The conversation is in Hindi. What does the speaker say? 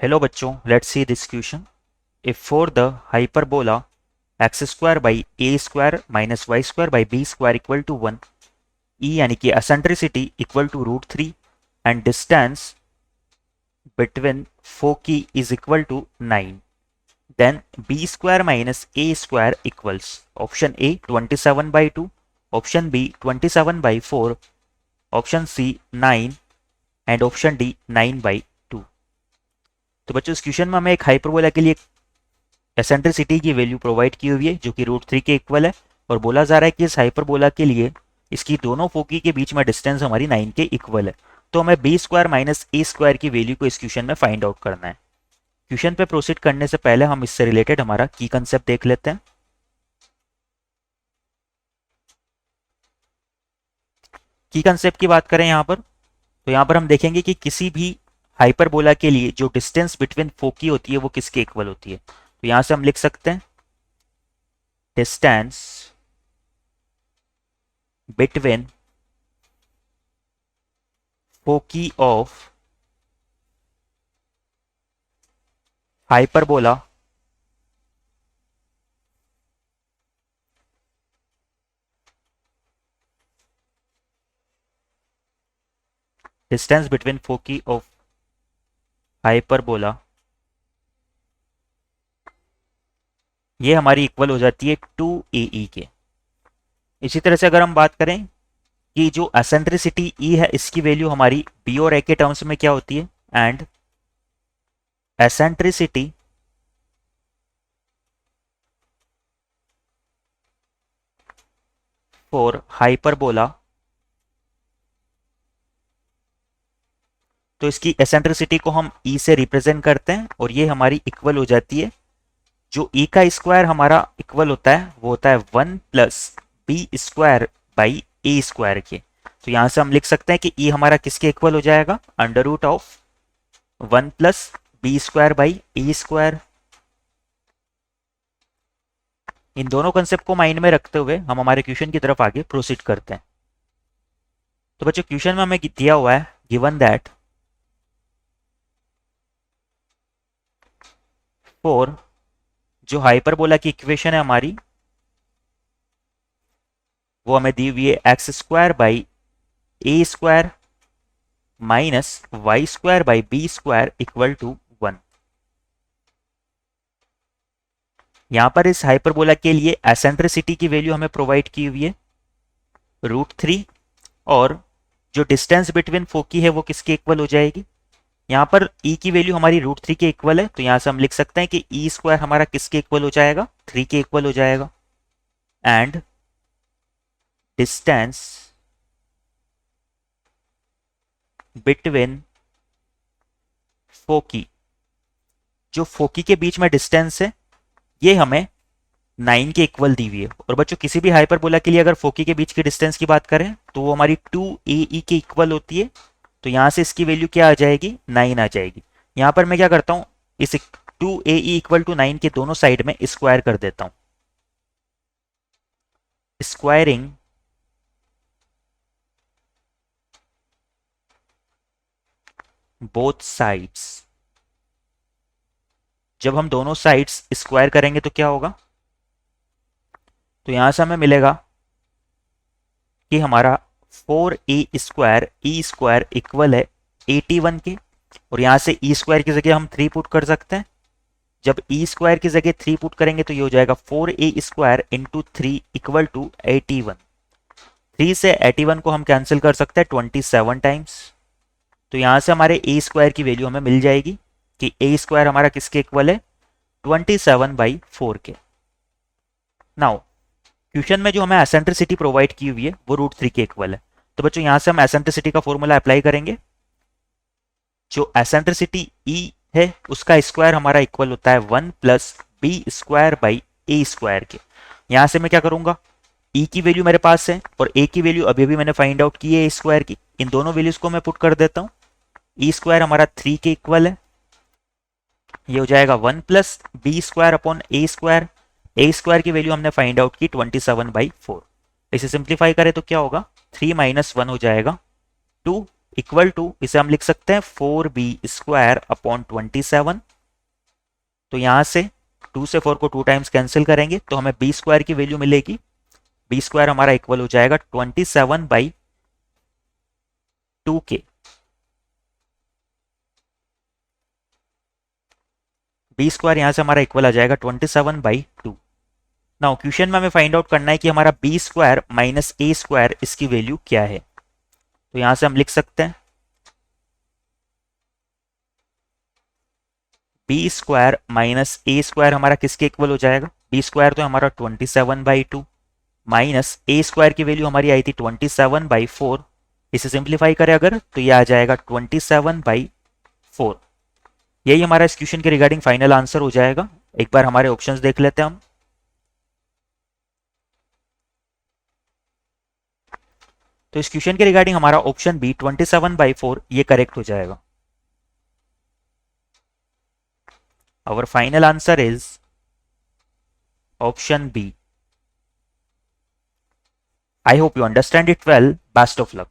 Hello बच्चों, let's see this question. If for the hyperbola x square by a square minus y square by b square equal to 1, e यानी कि eccentricity equal to root 3 and distance between foci is equal to 9, then b square minus a square equals option A 27 by 2, option B 27 by 4, option C 9 and option D 9 by 2. तो बच्चों इस क्वेश्चन में हमें एक हाइपरबोला के लिए एसेंट्रिसिटी की वैल्यू प्रोवाइड की हुई है जो कि √3 के इक्वल है और बोला जा रहा है कि इस हाइपरबोला के लिए इसकी दोनों फोकी के बीच में डिस्टेंस हमारी 9 के इक्वल है। तो हमें बी स्क्वायर माइनस ए स्क्वायर की वैल्यू को इस क्वेश्चन में फाइंड आउट करना है। क्वेश्चन पे प्रोसीड करने से पहले हम इससे रिलेटेड हमारा की कंसेप्ट देख लेते हैं। की कंसेप्ट की बात करें यहाँ पर तो यहाँ पर हम देखेंगे कि किसी भी हाइपरबोला के लिए जो डिस्टेंस बिटवीन फोकी होती है वो किसके इक्वल होती है। तो यहां से हम लिख सकते हैं distance between foci of hyperbola distance between foci of hyperbola ये हमारी इक्वल हो जाती है 2AE के। इसी तरह से अगर हम बात करें कि जो एसेंट्रिसिटी E है इसकी वैल्यू हमारी B और A के टर्म्स में क्या होती है एंड एसेंट्रिसिटी फॉर हाइपरबोला, तो इसकी एसेंट्रिसिटी को हम E से रिप्रेजेंट करते हैं और ये हमारी इक्वल हो जाती है, जो E का स्क्वायर हमारा इक्वल होता है वो होता है 1 plus B square by A square के। तो यहां से हम लिख सकते हैं कि E हमारा किसके इक्वल हो जाएगा, under root of 1 plus B square by A square. इन दोनों कंसेप्ट को माइंड में रखते हुए हम हमारे क्वेश्चन की तरफ आगे प्रोसीड करते हैं। तो बच्चों क्वेश्चन में हमें दिया हुआ है गिवन दैट फॉर जो हाइपरबोला की इक्वेशन है हमारी वो हमें दी हुई है x square by A square minus y square by b square equal to 1। यहां पर इस हाइपरबोला के लिए एसेंट्रिसिटी की वैल्यू हमें प्रोवाइड की हुई है √3 और जो डिस्टेंस बिटवीन फोकी है वो किसके इक्वल हो जाएगी, यहां पर E की वैल्यू हमारी √3 के इक्वल है। तो यहां से हम लिख सकते हैं कि E स्क्वायर हमारा किसके इक्वल हो जाएगा, 3 के इक्वल हो जाएगा एंड डिस्टेंस बिटवीन फोकी, जो फोकी के बीच में डिस्टेंस है ये हमें 9 के इक्वल दी हुई है। और बच्चों किसी भी हाइपरबोला के लिए अगर फोकी के बीच की डिस्टेंस की बात करें तो वो हमारी 2AE के इक्वल होती है। तो यहां से इसकी वैल्यू क्या आ जाएगी, 9 आ जाएगी। यहां पर मैं क्या करता हूं, इस 2AE इक्वल टू 9 के दोनों साइड में स्क्वायर कर देता हूं। स्क्वायरिंग बोथ साइड्स, जब हम दोनों साइड्स स्क्वायर करेंगे तो क्या होगा, तो यहां से हमें मिलेगा कि हमारा 4A square E square equal है 81 के। और यहां से ई स्क्वायर की जगह हम 3 पुट कर सकते हैं। जब ई स्क्वायर की जगह 3 पुट करेंगे तो ये हो जाएगा 4A square into 3 equal to 81। 3 से 81 को हम कैंसिल कर सकते हैं 27 टाइम्स। तो यहां से हमारे ए स्क्वायर की वैल्यू हमें मिल जाएगी कि ए स्क्वायर हमारा किसके इक्वल है, 27/4 के। नाउ क्वेश्चन में जो हमें एसेंट्रिसिटी प्रोवाइड की हुई है वो √3 के इक्वल है। तो बच्चों यहां से हम एसेंट्रिसिटी का फॉर्मूला अप्लाई करेंगे। जो एसेंट्रिसिटी E है उसका स्क्वायर हमारा इक्वल होता है 1 plus B square by A square के। यहां से मैं क्या करूंगा, E की वैल्यू मेरे पास है और A की वैल्यू अभी अभी मैंने फाइंड आउट की है स्क्वायर की, इन दोनों वैल्यूज को मैं पुट कर देता हूं। E स्क्वायर हमारा 3 के इक्वल है, ये हो जाएगा 1 प्लस बी स्क्वायर अपॉन ए स्क्वायर। ए स्क्वायर की वैल्यू हमने फाइंड आउट की 27/4। इसे सिंप्लीफाई करें तो क्या होगा, 3 - 1 हो जाएगा 2। इक्वल टू, इसे हम लिख सकते हैं 4b² अपॉन 27। तो यहां से 2 से 4 को 2 टाइम्स कैंसिल करेंगे तो हमें b² की वैल्यू मिलेगी। b² हमारा इक्वल हो जाएगा 27/2k। b² यहां से हमारा इक्वल आ जाएगा 27/2। नाउ क्वेश्चन में हमें फाइंड आउट करना है कि हमारा b² माइनस a² इसकी वैल्यू क्या है। तो यहां से हम लिख सकते हैं b² माइनस a² हमारा किसके इक्वल हो जाएगा, b² तो हमारा 27/2 माइनस a² की वैल्यू हमारी आई थी 27/4। इसे सिंप्लीफाई करें अगर तो ये आ जाएगा 27/4। यही हमारा इस क्वेश्चन के रिगार्डिंग फाइनल आंसर हो जाएगा। एक बार हमारे ऑप्शंस देख लेते हैं हम। तो इस क्वेश्चन के रिगार्डिंग हमारा ऑप्शन बी 27/4 ये करेक्ट हो जाएगा। Our final answer is option B. I hope you understand it well. Best of luck.